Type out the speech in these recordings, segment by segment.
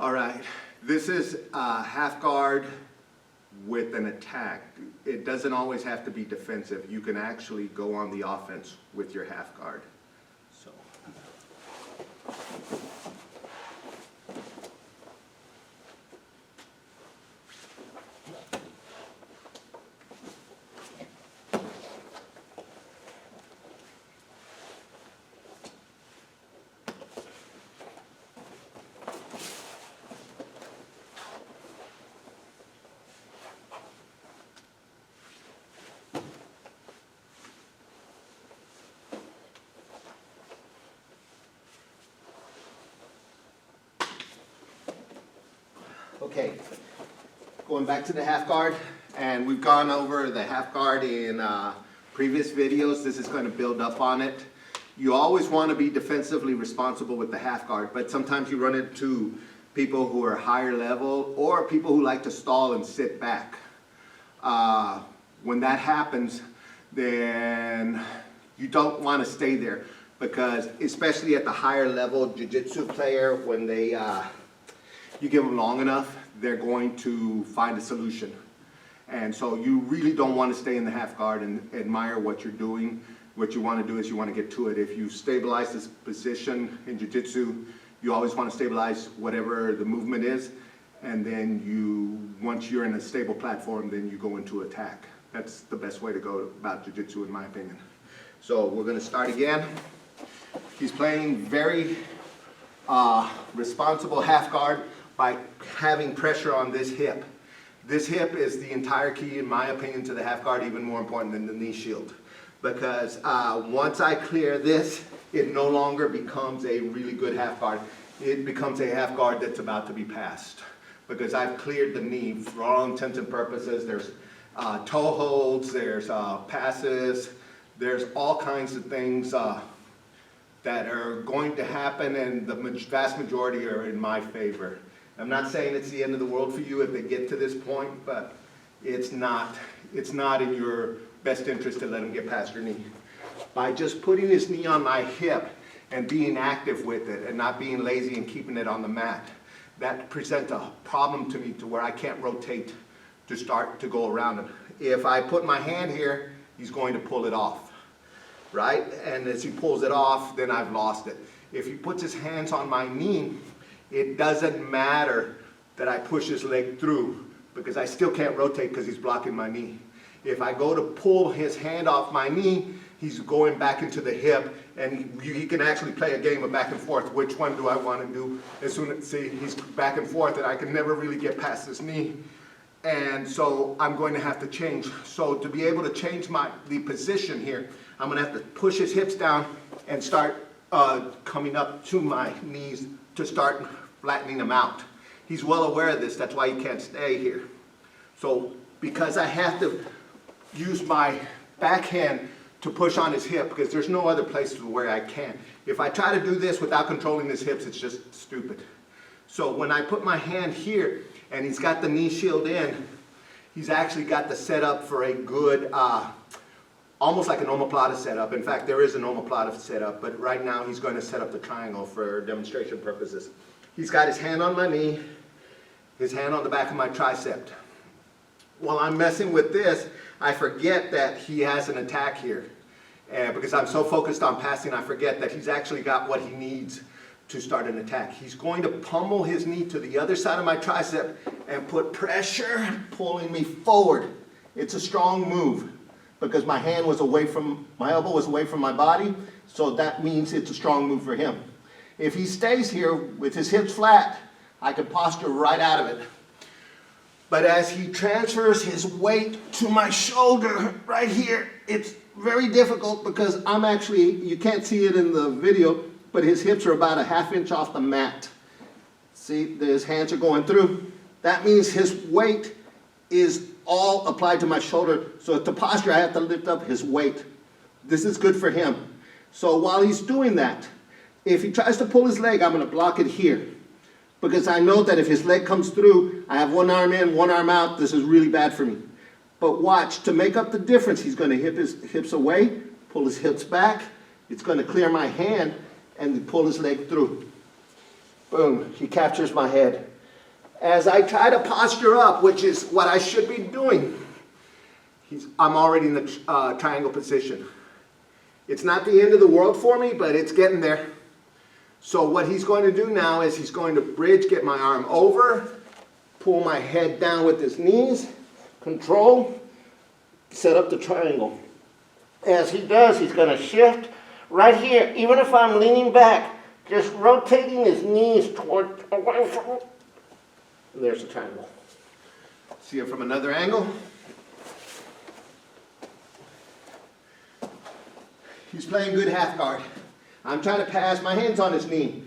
All right, this is a half guard with an attack. It doesn't always have to be defensive. You can actually go on the offense with your half guard. So. Okay, going back to the half guard, and we've gone over the half guard in previous videos. This is going to build up on it. You always want to be defensively responsible with the half guard, but sometimes you run into people who are higher level or people who like to stall and sit back. When that happens, then you don't want to stay there, because especially at the higher level jiu-jitsu player, when they you give them long enough, they're going to find a solution. And so you really don't want to stay in the half guard and admire what you're doing. What you want to do is you want to get to it. If you stabilize this position in jiu-jitsu, you always want to stabilize whatever the movement is, and then once you're in a stable platform, then you go into attack. That's the best way to go about jiu-jitsu, in my opinion. So we're going to start again. He's playing very responsible half guard by having pressure on this hip. This hip is the entire key, in my opinion, to the half guard, even more important than the knee shield. Because once I clear this, it no longer becomes a really good half guard. It becomes a half guard that's about to be passed. Because I've cleared the knee for all intents and purposes. There's toe holds, there's passes, there's all kinds of things that are going to happen, and the vast majority are in my favor. I'm not saying it's the end of the world for you if they get to this point, but it's not in your best interest to let him get past your knee. By just putting his knee on my hip and being active with it and not being lazy and keeping it on the mat, that presents a problem to me to where I can't rotate to start to go around him. If I put my hand here, he's going to pull it off, right? And as he pulls it off, then I've lost it. If he puts his hands on my knee, it doesn't matter that I push his leg through, because I still can't rotate because he's blocking my knee. If I go to pull his hand off my knee, he's going back into the hip, and he can actually play a game of back and forth. Which one do I want to do? As soon as, see, he's back and forth, and I can never really get past his knee. And so I'm going to have to change. So to be able to change the position here, I'm going to have to push his hips down and start coming up to my knees to start flattening him out. He's well aware of this, that's why he can't stay here. So because I have to use my backhand to push on his hip, because there's no other place where I can. If I try to do this without controlling his hips, it's just stupid. So when I put my hand here and he's got the knee shield in, he's actually got the setup for a good, almost like an omoplata setup. In fact, there is an omoplata setup, but right now he's going to set up the triangle for demonstration purposes. He's got his hand on my knee, his hand on the back of my tricep. While I'm messing with this, I forget that he has an attack here. And because I'm so focused on passing, I forget that he's actually got what he needs to start an attack. He's going to pummel his knee to the other side of my tricep and put pressure, pulling me forward. It's a strong move, because my hand was away from, my elbow was away from my body, so that means it's a strong move for him. If he stays here with his hips flat, I can posture right out of it. But as he transfers his weight to my shoulder right here, it's very difficult, because I'm actually, you can't see it in the video, but his hips are about a ½ inch off the mat. See, his hands are going through. That means his weight is all applied to my shoulder, so to posture I have to lift up his weight. This is good for him. So while he's doing that, if he tries to pull his leg, I'm going to block it here, because I know that if his leg comes through, I have one arm in, one arm out. This is really bad for me. But watch, to make up the difference, he's going to hip his hips away, pull his hips back. It's going to clear my hand and pull his leg through. Boom, he captures my head. As I try to posture up, which is what I should be doing, I'm already in the triangle position. It's not the end of the world for me, but it's getting there. So what he's going to do now is he's going to bridge, get my arm over, pull my head down with his knees, control, set up the triangle. As he does, he's going to shift right here, even if I'm leaning back, just rotating his knees away from me. And there's the triangle. See it from another angle. He's playing good half guard. I'm trying to pass, my hand's on his knee.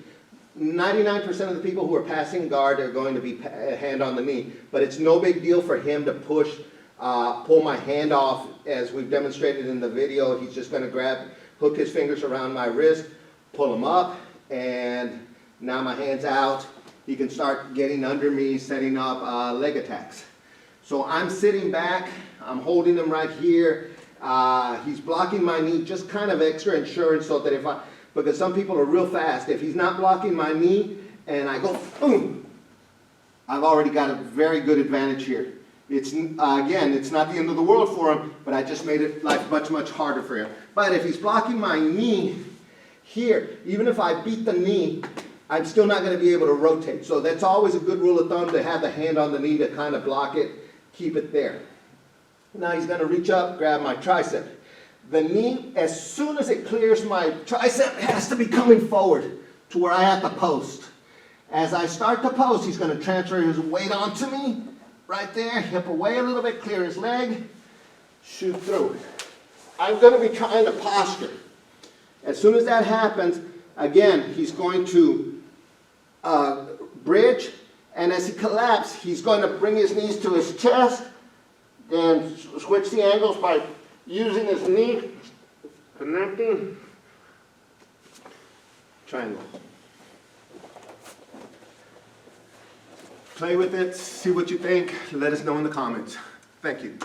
99% of the people who are passing guard are going to be hand on the knee, but it's no big deal for him to push, pull my hand off, as we've demonstrated in the video. He's just going to hook his fingers around my wrist, pull them up, and now my hand's out. He can start getting under me, setting up leg attacks. So I'm sitting back, I'm holding him right here. He's blocking my knee, just kind of extra insurance, so that because some people are real fast, if he's not blocking my knee and I go, boom, I've already got a very good advantage here. It's, again, it's not the end of the world for him, but I just made it life much, much harder for him. But if he's blocking my knee here, even if I beat the knee, I'm still not going to be able to rotate. So that's always a good rule of thumb, to have the hand on the knee to kind of block it, keep it there. Now he's going to reach up, grab my tricep. The knee, as soon as it clears my tricep, has to be coming forward to where I have to post. As I start to post, he's going to transfer his weight onto me, right there, hip away a little bit, clear his leg, shoot through. I'm going to be trying to posture. As soon as that happens, again, he's going to bridge, and as he collapses, he's going to bring his knees to his chest, then switch the angles by using his knee, connecting, triangle. Play with it, see what you think, let us know in the comments. Thank you.